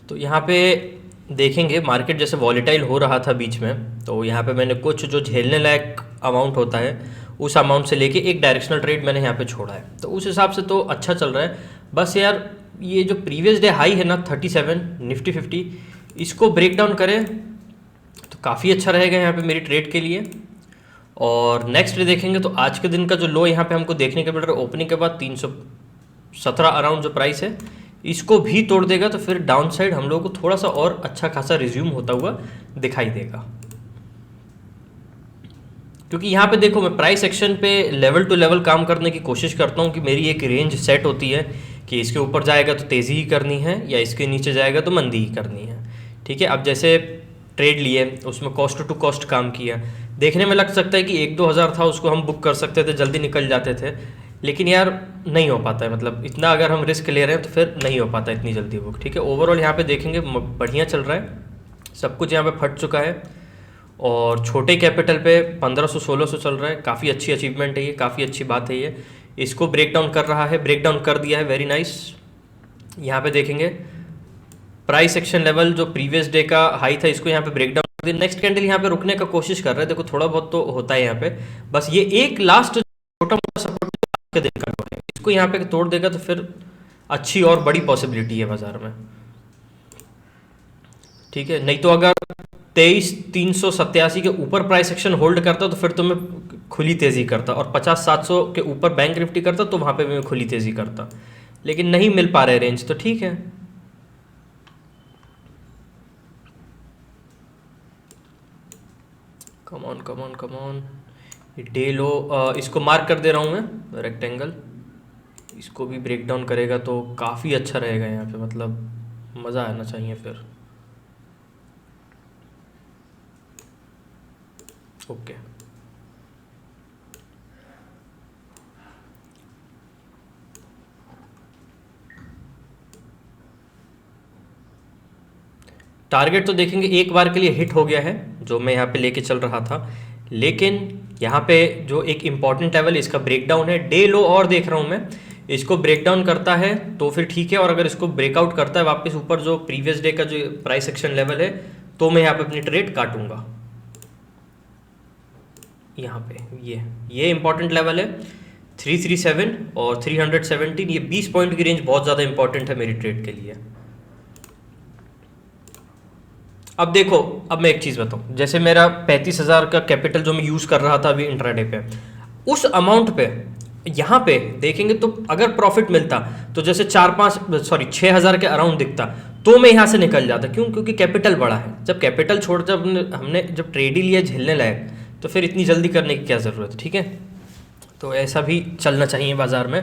तो यहाँ पे देखेंगे मार्केट जैसे वॉलेटाइल हो रहा था बीच में, तो यहाँ पे मैंने कुछ जो झेलने लायक अमाउंट होता है उस अमाउंट से लेके एक डायरेक्शनल ट्रेड मैंने यहाँ पे छोड़ा है, तो उस हिसाब से तो अच्छा चल रहा है। बस यार ये जो प्रीवियस डे हाई है ना 37 निफ्टी 50, इसको ब्रेक डाउन करें तो काफ़ी अच्छा रहेगा यहाँ पे मेरी ट्रेड के लिए। और नेक्स्ट डे देखेंगे तो आज के दिन का जो लो यहाँ पे हमको देखने को मिल रहा है ओपनिंग के बाद 317 अराउंड जो प्राइस है, इसको भी तोड़ देगा तो फिर डाउन साइड हम लोगों को थोड़ा सा और अच्छा खासा रिज्यूम होता हुआ दिखाई देगा। क्योंकि यहाँ पे देखो मैं प्राइस एक्शन पे लेवल टू लेवल काम करने की कोशिश करता हूँ कि मेरी एक रेंज सेट होती है कि इसके ऊपर जाएगा तो तेज़ी ही करनी है या इसके नीचे जाएगा तो मंदी ही करनी है। ठीक है, अब जैसे ट्रेड लिए उसमें कॉस्ट टू कॉस्ट काम किया, देखने में लग सकता है कि 1-2 हज़ार था उसको हम बुक कर सकते थे, जल्दी निकल जाते थे, लेकिन यार नहीं हो पाता है, मतलब इतना अगर हम रिस्क ले रहे हैं तो फिर नहीं हो पाता इतनी जल्दी बुक। ठीक है, ओवरऑल यहाँ पे देखेंगे बढ़िया चल रहा है, सब कुछ यहाँ पे फट चुका है और छोटे कैपिटल पे 1500-1600 चल रहा है, काफ़ी अच्छी अचीवमेंट है ये, काफ़ी अच्छी बात है ये। इसको ब्रेक डाउन कर रहा है, ब्रेक डाउन कर दिया है, वेरी नाइस। यहाँ पे देखेंगे प्राइस एक्शन लेवल जो प्रीवियस डे का हाई था इसको यहाँ पे ब्रेक डाउन कर दिया, नेक्स्ट कैंडल यहाँ पे रुकने का कोशिश कर रहा है, देखो थोड़ा बहुत तो होता है यहाँ पे, बस ये एक लास्ट छोटा मोटा सपोर्ट के दिन का है, इसको यहाँ पे तोड़ देगा तो फिर अच्छी और बड़ी पॉसिबिलिटी है बाजार में। ठीक है, नहीं तो अगर 23,387 के ऊपर प्राइस एक्शन होल्ड करता तो फिर तो मैं खुली तेज़ी करता, और 50-700 के ऊपर बैंक निफ्टी करता तो वहाँ पे मैं खुली तेज़ी करता, लेकिन नहीं मिल पा रहे रेंज, तो ठीक है। Come on come on come on, ये डे लो इसको मार्क कर दे रहा हूँ मैं रेक्टेंगल, इसको भी ब्रेक डाउन करेगा तो काफ़ी अच्छा रहेगा यहाँ पे, मतलब मज़ा आना चाहिए फिर। ओके टारगेट तो देखेंगे एक बार के लिए हिट हो गया है जो मैं यहाँ पे लेके चल रहा था, लेकिन यहाँ पे जो एक इम्पॉर्टेंट लेवल इसका ब्रेकडाउन है, डे लो और देख रहा हूँ मैं, इसको ब्रेकडाउन करता है तो फिर ठीक है, और अगर इसको ब्रेकआउट करता है वापस ऊपर जो प्रीवियस डे का जो प्राइस एक्शन लेवल है तो मैं यहाँ पे अपनी ट्रेड काटूंगा। यहाँ पे ये इंपॉर्टेंट लेवल है 337 और 317, ये 20 पॉइंट की रेंज बहुत ज़्यादा इंपॉर्टेंट है मेरी ट्रेड के लिए। अब देखो, अब मैं एक चीज़ बताऊँ, जैसे मेरा 35,000 का कैपिटल जो मैं यूज़ कर रहा था अभी इंट्राडे पे, उस अमाउंट पे यहाँ पे देखेंगे तो अगर प्रॉफिट मिलता तो जैसे 6,000 के अराउंड दिखता तो मैं यहाँ से निकल जाता। क्यों? क्योंकि कैपिटल बड़ा है, जब कैपिटल छोड़ जब हमने जब ट्रेड ही लिया झेलने लायक, तो फिर इतनी जल्दी करने की क्या ज़रूरत है। ठीक है, तो ऐसा भी चलना चाहिए बाज़ार में।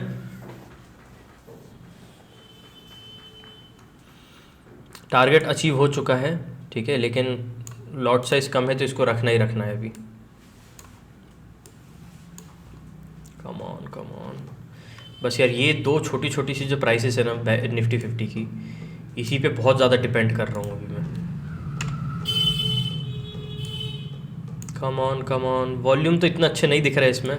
टारगेट अचीव हो चुका है, ठीक है, लेकिन लॉट साइज कम है तो इसको रखना ही रखना है अभी। कम ऑन कम ऑन, बस यार ये दो छोटी छोटी सी जो प्राइसेस है ना निफ्टी 50 की, इसी पे बहुत ज़्यादा डिपेंड कर रहा हूँ अभी मैं। कम ऑन, वॉल्यूम तो इतना अच्छे नहीं दिख रहा है इसमें,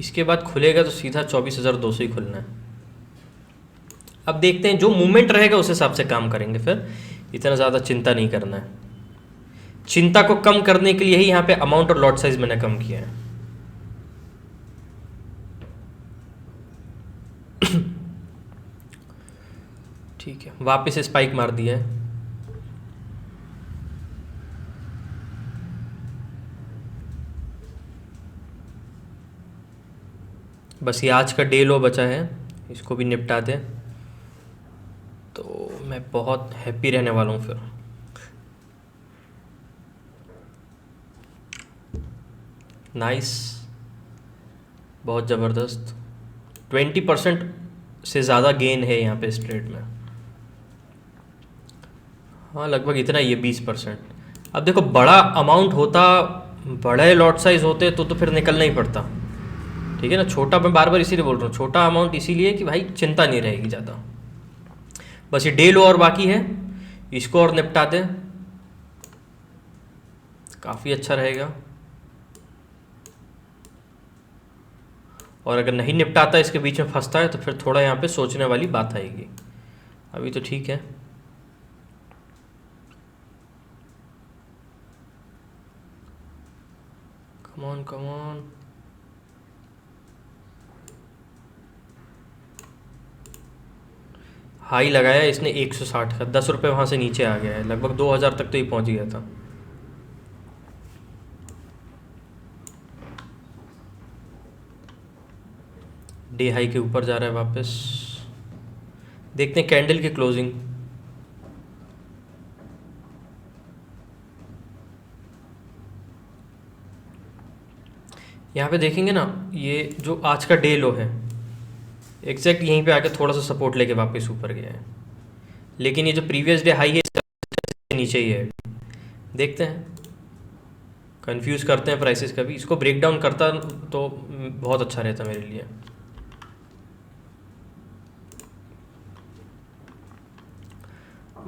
इसके बाद खुलेगा तो सीधा 24,200 ही खुलना है। अब देखते हैं जो मूवमेंट रहेगा उस हिसाब से काम करेंगे, फिर इतना ज़्यादा चिंता नहीं करना है। चिंता को कम करने के लिए ही यहाँ पे अमाउंट और लॉट साइज मैंने कम किया है। ठीक है, वापस स्पाइक मार दिया है, बस ये आज का डे लो बचा है, इसको भी निपटा दें तो मैं बहुत हैप्पी रहने वाला हूँ फिर। नाइस, बहुत ज़बरदस्त, 20% से ज़्यादा गेन है यहाँ पे इस ट्रेड में। हाँ लगभग इतना ही है, 20%। अब देखो बड़ा अमाउंट होता, बड़े लॉट साइज होते तो फिर निकलना ही पड़ता, ठीक है ना। छोटा, मैं बार बार इसीलिए बोल रहा हूँ छोटा अमाउंट, इसीलिए कि भाई चिंता नहीं रहेगी ज़्यादा। बस ये डे लो और बाकी है, इसको और निपटा दें, काफ़ी अच्छा रहेगा। और अगर नहीं निपटाता, इसके बीच में फंसता है, तो फिर थोड़ा यहाँ पे सोचने वाली बात आएगी। अभी तो ठीक है। Come on come on. High लगाया इसने 160 का, 10 रुपये वहाँ से नीचे आ गया है, लगभग 2000 तक तो ये पहुँच गया था। डे हाई के ऊपर जा रहा है वापस। देखते हैं कैंडल की क्लोजिंग। यहाँ पे देखेंगे ना, ये जो आज का डे लो है, एग्जैक्ट यहीं पे आके थोड़ा सा सपोर्ट लेके वापस ऊपर गया है, लेकिन ये जो प्रीवियस डे हाई है इसके नीचे ही है। देखते हैं, कंफ्यूज करते हैं प्राइसेस का भी। इसको ब्रेक डाउन करता तो बहुत अच्छा रहता मेरे लिए।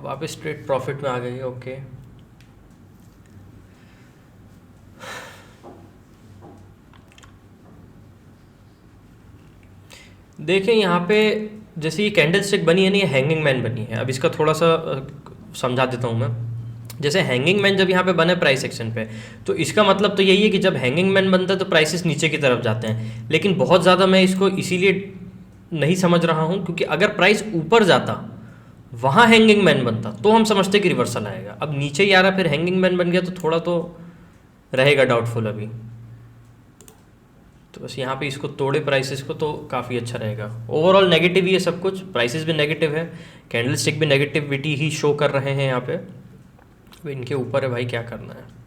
वापस स्ट्रेट प्रॉफिट में आ गई। ओके, देखें यहाँ पे जैसे ये कैंडल स्टिक बनी है ना, ये हैंगिंग मैन बनी है। अब इसका थोड़ा सा समझा देता हूँ मैं। जैसे हैंगिंग मैन जब यहाँ पे बने प्राइस सेक्शन पे, तो इसका मतलब तो यही है कि जब हैंगिंग मैन बनता है तो प्राइसेस नीचे की तरफ जाते हैं। लेकिन बहुत ज़्यादा मैं इसको इसीलिए नहीं समझ रहा हूँ क्योंकि अगर प्राइस ऊपर जाता, वहाँ हैंगिंग मैन बनता, तो हम समझते कि रिवर्सल आएगा। अब नीचे ही आ रहा, फिर हैंगिंग मैन बन गया, तो थोड़ा तो रहेगा डाउटफुल अभी। तो बस यहाँ पे इसको तोड़े प्राइसेस को तो काफ़ी अच्छा रहेगा। ओवरऑल नेगेटिव ही है सब कुछ, प्राइसेस भी नेगेटिव है, कैंडल स्टिक भी नेगेटिविटी ही शो कर रहे हैं यहाँ पे। अब इनके ऊपर है भाई, क्या करना है।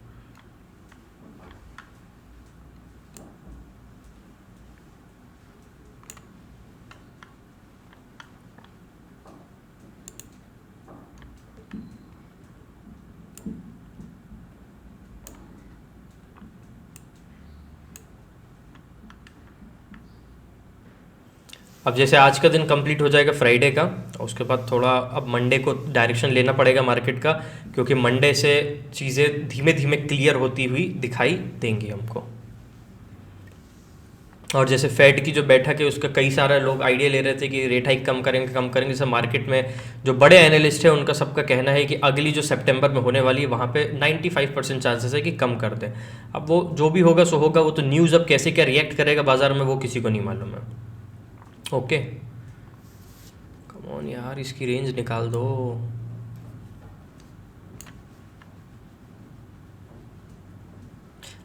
अब जैसे आज का दिन कंप्लीट हो जाएगा फ्राइडे का, उसके बाद थोड़ा अब मंडे को डायरेक्शन लेना पड़ेगा मार्केट का, क्योंकि मंडे से चीज़ें धीमे धीमे क्लियर होती हुई दिखाई देंगी हमको। और जैसे फेड की जो बैठक है उसका कई सारे लोग आइडिया ले रहे थे कि रेट हाइक कम करेंगे। जैसे मार्केट में जो बड़े एनालिस्ट है उनका सबका कहना है कि अगली जो सितंबर में होने वाली है वहाँ पे 95% चांसेस है कि कम कर दें। अब वो जो भी होगा सो होगा, वो तो न्यूज़ अब कैसे क्या रिएक्ट करेगा बाजार में वो किसी को नहीं मालूम है। ओके, कम ऑन यार, इसकी रेंज निकाल दो।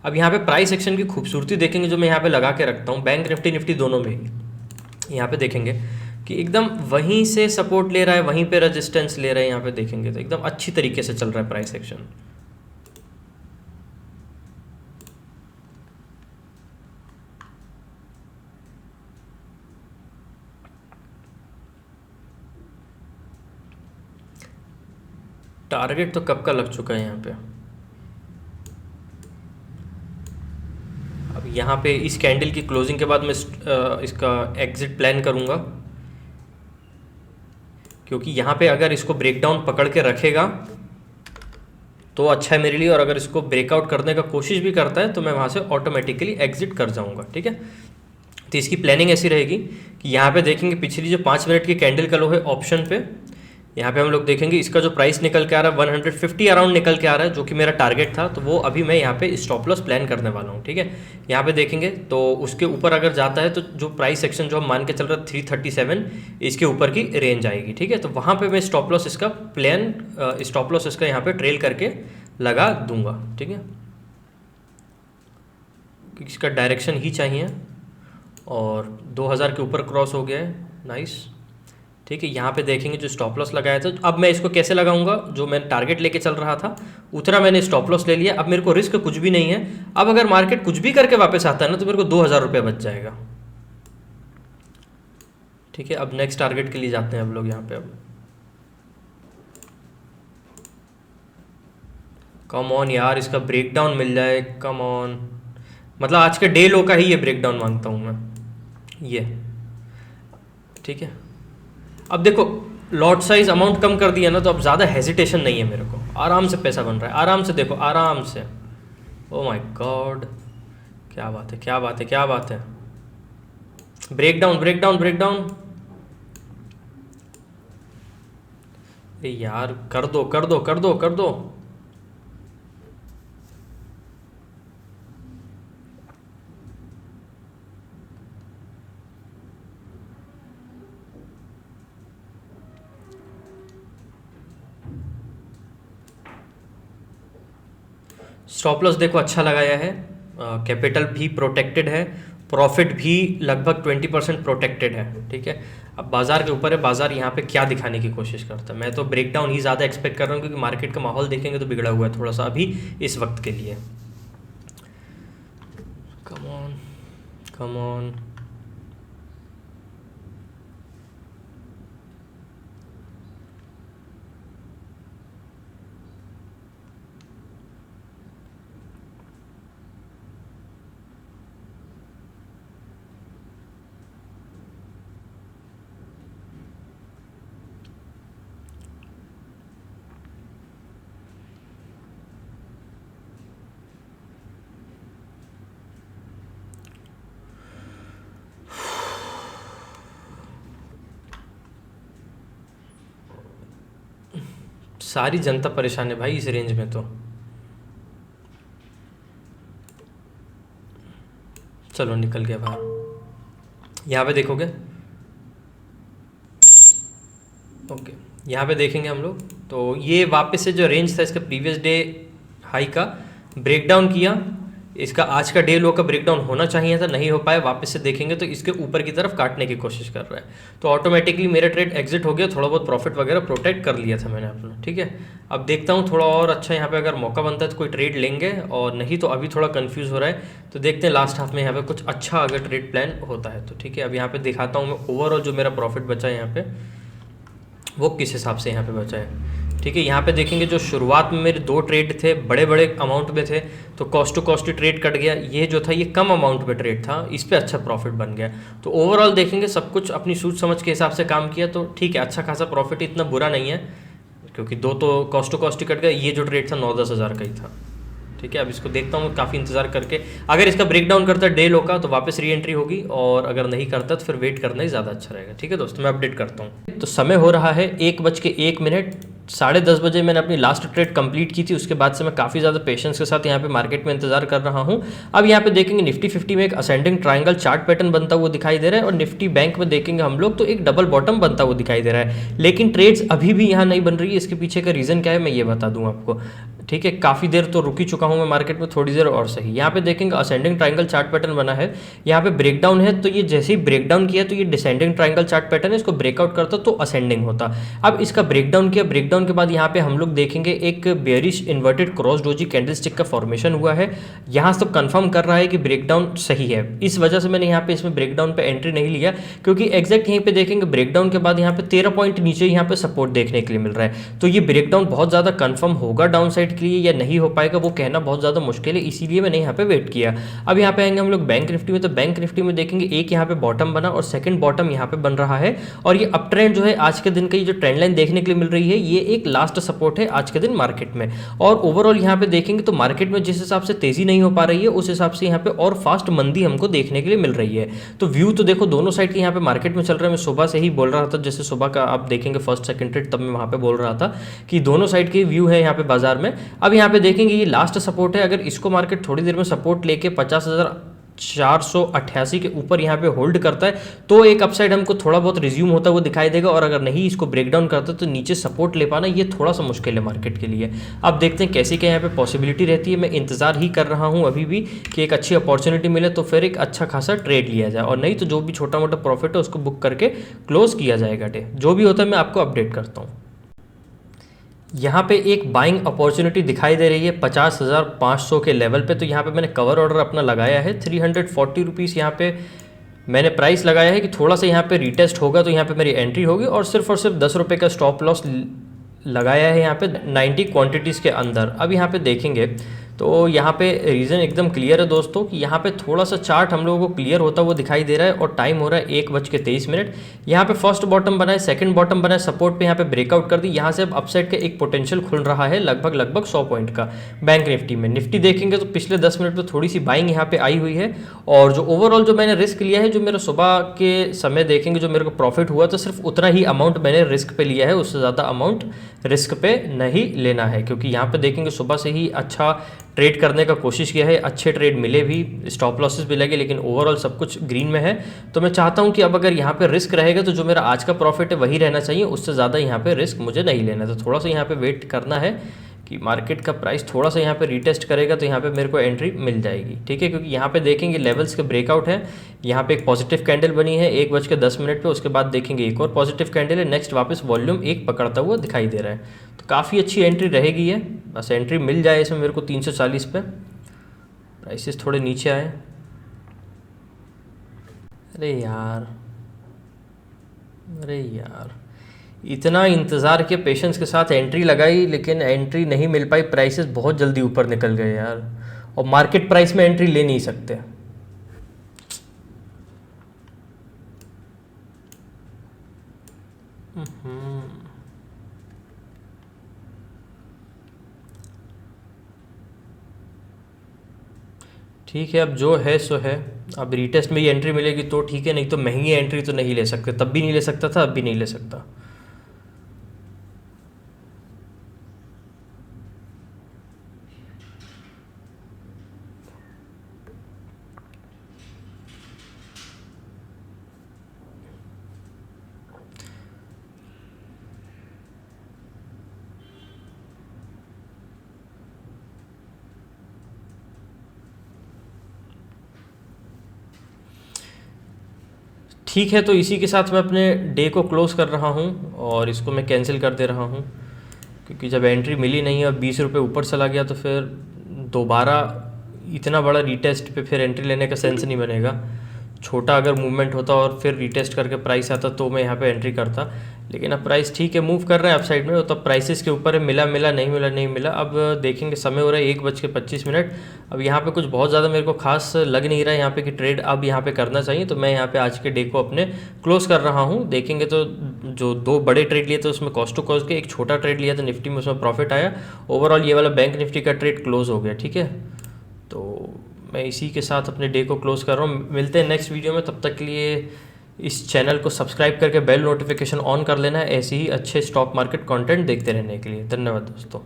अब यहाँ पे प्राइस एक्शन की खूबसूरती देखेंगे जो मैं यहाँ पे लगा के रखता हूँ, बैंक निफ्टी दोनों में ही। यहाँ पे देखेंगे कि एकदम वहीं से सपोर्ट ले रहा है, वहीं पे रेजिस्टेंस ले रहा है। यहाँ पे देखेंगे तो एकदम अच्छी तरीके से चल रहा है प्राइस एक्शन। टारगेट तो कब का लग चुका है यहाँ पे। अब यहाँ पे इस कैंडल की क्लोजिंग के बाद मैं इसका एग्जिट प्लान करूँगा, क्योंकि यहाँ पे अगर इसको ब्रेकडाउन पकड़ के रखेगा तो अच्छा है मेरे लिए, और अगर इसको ब्रेकआउट करने का कोशिश भी करता है तो मैं वहाँ से ऑटोमेटिकली एग्जिट कर जाऊँगा। ठीक है, तो इसकी प्लानिंग ऐसी रहेगी कि यहाँ पे देखेंगे पिछली जो 5 मिनट की कैंडल का लो है ऑप्शन पे, यहाँ पे हम लोग देखेंगे इसका जो प्राइस निकल के आ रहा है 150 अराउंड निकल के आ रहा है, जो कि मेरा टारगेट था। तो वो अभी मैं यहाँ पे स्टॉप लॉस प्लान करने वाला हूँ। ठीक है, यहाँ पे देखेंगे तो उसके ऊपर अगर जाता है तो जो प्राइस सेक्शन जो हम मान के चल रहा है 337, इसके ऊपर की रेंज आएगी। ठीक है, तो वहाँ पे मैं स्टॉप लॉस इसका प्लान, स्टॉप लॉस इसका यहाँ पे ट्रेल करके लगा दूंगा। ठीक है, क्योंकि इसका डायरेक्शन ही चाहिए, और 2000 के ऊपर क्रॉस हो गया है। नाइस। ठीक है, यहाँ पे देखेंगे जो स्टॉप लॉस लगाया था, अब मैं इसको कैसे लगाऊंगा, जो मैं टारगेट लेके चल रहा था उतना मैंने स्टॉप लॉस ले लिया। अब मेरे को रिस्क कुछ भी नहीं है। अब अगर मार्केट कुछ भी करके वापस आता है ना तो मेरे को 2000 रुपये बच जाएगा। ठीक है, अब नेक्स्ट टारगेट के लिए जाते हैं अब लोग यहाँ पे। अब कम ऑन यार, इसका ब्रेकडाउन मिल जाए। कम ऑन, मतलब आज के डे लो का ही ये ब्रेकडाउन मांगता हूँ मैं ये। ठीक है, अब देखो लॉट साइज अमाउंट कम कर दिया ना, तो अब ज़्यादा हेजिटेशन नहीं है मेरे को, आराम से पैसा बन रहा है, आराम से देखो, आराम से। ओ माय गॉड, क्या बात है, क्या बात है, क्या बात है। Break down break down break down. अरे यार कर दो कर दो कर दो कर दो। स्टॉप लॉस देखो अच्छा लगाया है, कैपिटल भी प्रोटेक्टेड है, प्रॉफिट भी लगभग 20% प्रोटेक्टेड है। ठीक है, अब बाजार के ऊपर है, बाजार यहाँ पे क्या दिखाने की कोशिश करता है। मैं तो ब्रेकडाउन ही ज़्यादा एक्सपेक्ट कर रहा हूँ क्योंकि मार्केट का माहौल देखेंगे तो बिगड़ा हुआ है थोड़ा सा अभी इस वक्त के लिए। Come on come on. सारी जनता परेशान है भाई इस रेंज में तो। चलो निकल गया बाहर। यहाँ पे देखोगे, ओके यहाँ पे देखेंगे हम लोग तो ये वापस से जो रेंज था इसका प्रीवियस डे हाई का ब्रेकडाउन किया, इसका आज का डे लो का ब्रेकडाउन होना चाहिए था, नहीं हो पाया। वापस से देखेंगे तो इसके ऊपर की तरफ काटने की कोशिश कर रहा है, तो ऑटोमेटिकली मेरा ट्रेड एग्जिट हो गया, थोड़ा बहुत प्रॉफिट वगैरह प्रोटेक्ट कर लिया था मैंने अपना। ठीक है, अब देखता हूँ थोड़ा और अच्छा यहाँ पे अगर मौका बनता है तो कोई ट्रेड लेंगे, और नहीं तो अभी थोड़ा कंफ्यूज हो रहा है तो देखते हैं लास्ट हाफ में यहाँ पे कुछ अच्छा अगर ट्रेड प्लान होता है तो। ठीक है, अब यहाँ पे दिखाता हूँ मैं ओवरऑल जो मेरा प्रॉफिट बचा है यहाँ पे वो किस हिसाब से यहाँ पे बचा है। ठीक है, यहाँ पे देखेंगे जो शुरुआत में मेरे 2 ट्रेड थे बड़े बड़े अमाउंट में थे, तो cost to cost trade cut गया, ये जो था ये कम अमाउंट में ट्रेड था, इस पे अच्छा प्रॉफिट बन गया। तो ओवरऑल देखेंगे सब कुछ अपनी सोच समझ के हिसाब से काम किया तो ठीक है, अच्छा खासा प्रॉफिट, इतना बुरा नहीं है क्योंकि 2 तो कॉस्ट टू कॉस्ट कट गया, ये जो ट्रेड था 9-10 हज़ार का ही था। ठीक है, अब इसको देखता हूँ काफ़ी इंतजार करके, अगर इसका ब्रेकडाउन करता है डे लो का तो वापस री एंट्री होगी, और अगर नहीं करता तो फिर वेट करना ही ज़्यादा अच्छा रहेगा। ठीक है दोस्तों, मैं अपडेट करता हूँ। तो समय हो रहा है 1:01, 10:30 बजे मैंने अपनी लास्ट ट्रेड कंप्लीट की थी, उसके बाद से मैं काफ़ी ज़्यादा पेशेंस के साथ यहाँ पे मार्केट में इंतजार कर रहा हूँ। अब यहाँ पे देखेंगे निफ्टी 50 में एक असेंडिंग ट्रायंगल चार्ट पैटर्न बनता हुआ दिखाई दे रहा है, और निफ्टी बैंक में देखेंगे हम लोग तो एक डबल बॉटम बनता हुआ दिखाई दे रहा है, लेकिन ट्रेड्स अभी भी यहाँ नहीं बन रही है। इसके पीछे का रीज़न क्या है मैं ये बता दूँ आपको। ठीक है, काफ़ी देर तो रुकी चुका हूँ मैं मार्केट में, थोड़ी देर और सही। यहाँ पे देखेंगे असेंडिंग ट्रायंगल चार्ट पैटर्न बना है, यहाँ पे ब्रेकडाउन है, तो ये जैसे ही ब्रेकडाउन किया तो ये डिसेंडिंग ट्रायंगल चार्ट पैटर्न है, इसको ब्रेकआउट करता तो असेंडिंग होता। अब इसका ब्रेकडाउन किया, ब्रेकडाउन के बाद यहाँ पे हम लोग देखेंगे एक bearish inverted cross doji candlestick का फॉर्मेशन हुआ है, यहाँ से तो कंफर्म कर रहा है कि ब्रेकडाउन सही है। इस वजह से मैंने यहाँ पे इसमें ब्रेकडाउन पे एंट्री नहीं लिया, क्योंकि एग्जैक्ट यहीं पे देखेंगे ब्रेकडाउन के बाद यहाँ पे 13 पॉइंट नीचे यहाँ पे सपोर्ट देखने के लिए मिल रहा है, तो ये ब्रेकडाउन बहुत ज़्यादा कंफर्म होगा डाउन साइड के लिए या नहीं हो पाएगा वो कहना बहुत ज़्यादा मुश्किल है, इसीलिए मैंने यहाँ पे वेट किया। अब यहाँ पे आएंगे हम लोग बैंक निफ्टी में, तो बैंक निफ्टी में देखेंगे एक यहाँ पे बॉटम बना और सेकंड बॉटम यहाँ पे बन रहा है, और ये अप ट्रेंड जो है आज के दिन का ये जो ट्रेंड लाइन देखने के लिए मिल रही है ये एक लास्ट सपोर्ट है आज के दिन मार्केट में। और ओवरऑल यहाँ पे देखेंगे तो मार्केट में जिस हिसाब से तेजी नहीं हो पा रही है उस हिसाब से यहाँ पे और फास्ट मंदी हमको देखने के लिए मिल रही है। तो व्यू तो देखो दोनों साइड के यहाँ पे मार्केट में चल रहा है। मैं सुबह से ही बोल रहा था, जैसे सुबह का आप देखेंगे फर्स्ट सेकंड ट्रेड तब मैं वहाँ पे बोल रहा था कि दोनों साइड के व्यू है यहाँ पे बाजार में। अब यहाँ पे देखेंगे ये लास्ट सपोर्ट है, अगर इसको मार्केट थोड़ी देर में सपोर्ट लेके 50,488 के ऊपर यहाँ पे होल्ड करता है तो एक अपसाइड हमको थोड़ा बहुत रिज्यूम होता है वो दिखाई देगा, और अगर नहीं इसको ब्रेकडाउन करता तो नीचे सपोर्ट ले पाना ये थोड़ा सा मुश्किल है मार्केट के लिए। अब देखते हैं कैसी क्या यहाँ पे पॉसिबिलिटी रहती है। मैं इंतजार ही कर रहा हूँ अभी भी कि एक अच्छी अपॉर्चुनिटी मिले तो फिर एक अच्छा खासा ट्रेड लिया जाए, और नहीं तो जो भी छोटा मोटा प्रॉफिट है उसको बुक करके क्लोज किया जाएगा डे। जो भी होता है मैं आपको अपडेट करता हूँ। यहाँ पे एक बाइंग अपॉर्चुनिटी दिखाई दे रही है 50,500 के लेवल पे, तो यहाँ पे मैंने कवर ऑर्डर अपना लगाया है 340 रुपीज़ यहाँ पे मैंने प्राइस लगाया है कि थोड़ा सा यहाँ पे रीटेस्ट होगा तो यहाँ पे मेरी एंट्री होगी, और सिर्फ 10 रुपये का स्टॉप लॉस लगाया है यहाँ पे 90 क्वांटिटीज़ के अंदर। अब यहाँ पे देखेंगे तो यहाँ पे रीज़न एकदम क्लियर है दोस्तों कि यहाँ पे थोड़ा सा चार्ट हम लोगों को क्लियर होता हुआ दिखाई दे रहा है और टाइम हो रहा है 1:23। यहाँ पे फर्स्ट बॉटम बना है, सेकंड बॉटम बना है, सपोर्ट पे यहाँ पे ब्रेकआउट कर दी, यहाँ से अब अपसाइड का एक पोटेंशियल खुल रहा है लगभग 100 पॉइंट का बैंक निफ्टी में। निफ्टी देखेंगे तो पिछले 10 मिनट में थोड़ी सी बाइंग यहाँ पे आई हुई है, और जो ओवरऑल जो मैंने रिस्क लिया है, जो मेरा सुबह के समय देखेंगे जो मेरे को प्रॉफिट हुआ, तो सिर्फ उतना ही अमाउंट मैंने रिस्क पे लिया है, उससे ज़्यादा अमाउंट रिस्क पे नहीं लेना है, क्योंकि यहाँ पे देखेंगे सुबह से ही अच्छा ट्रेड करने का कोशिश किया है, अच्छे ट्रेड मिले भी, स्टॉप लॉसेस भी लगे, लेकिन ओवरऑल सब कुछ ग्रीन में है। तो मैं चाहता हूँ कि अब अगर यहाँ पे रिस्क रहेगा तो जो मेरा आज का प्रॉफिट है वही रहना चाहिए, उससे ज़्यादा यहाँ पे रिस्क मुझे नहीं लेना है। तो थोड़ा सा यहाँ पे वेट करना है कि मार्केट का प्राइस थोड़ा सा यहाँ पे रीटेस्ट करेगा तो यहाँ पे मेरे को एंट्री मिल जाएगी, ठीक है। क्योंकि यहाँ पे देखेंगे लेवल्स के ब्रेकआउट है, यहाँ पे एक पॉजिटिव कैंडल बनी है 1:10 पे, उसके बाद देखेंगे एक और पॉजिटिव कैंडल है, नेक्स्ट वापस वॉल्यूम 1 पकड़ता हुआ दिखाई दे रहा है। तो काफ़ी अच्छी एंट्री रहेगी है, बस एंट्री मिल जाए इसमें मेरे को 340 पे, प्राइसेस थोड़े नीचे आए। अरे यार, अरे यार, इतना इंतज़ार किया, पेशेंस के साथ एंट्री लगाई, लेकिन एंट्री नहीं मिल पाई, प्राइसेस बहुत जल्दी ऊपर निकल गए यार, और मार्केट प्राइस में एंट्री ले नहीं सकते। ठीक है, अब जो है सो है, अब रीटेस्ट में ही एंट्री मिलेगी तो ठीक है, नहीं तो महंगी एंट्री तो नहीं ले सकते, तब भी नहीं ले सकता था, अब भी नहीं ले सकता। ठीक है, तो इसी के साथ मैं अपने डे को क्लोज़ कर रहा हूँ और इसको मैं कैंसिल कर दे रहा हूँ, क्योंकि जब एंट्री मिली नहीं है, अब 20 रुपये ऊपर चला गया, तो फिर दोबारा इतना बड़ा रीटेस्ट पे फिर एंट्री लेने का सेंस नहीं बनेगा। छोटा अगर मूवमेंट होता और फिर रीटेस्ट करके प्राइस आता तो मैं यहाँ पे एंट्री करता, लेकिन अब प्राइस ठीक है, मूव कर रहे हैं अपसाइड में, तो प्राइसेस के ऊपर है, मिला मिला नहीं मिला नहीं मिला। अब देखेंगे, समय हो रहा है 1:25। अब यहाँ पे कुछ बहुत ज़्यादा मेरे को खास लग नहीं रहा है यहाँ पे कि ट्रेड अब यहाँ पे करना चाहिए, तो मैं यहाँ पे आज के डे को अपने क्लोज़ कर रहा हूँ। देखेंगे तो जो 2 बड़े ट्रेड लिए थे उसमें कॉस्ट टू कॉस्ट के, एक छोटा ट्रेड लिया था निफ्टी में, उसमें प्रॉफिट आया। ओवरऑल ये वाला बैंक निफ्टी का ट्रेड क्लोज़ हो गया, ठीक है। तो मैं इसी के साथ अपने डे को क्लोज़ कर रहा हूँ। मिलते हैं नेक्स्ट वीडियो में, तब तक के लिए इस चैनल को सब्सक्राइब करके बेल नोटिफिकेशन ऑन कर लेना है ऐसे ही अच्छे स्टॉक मार्केट कंटेंट देखते रहने के लिए। धन्यवाद दोस्तों।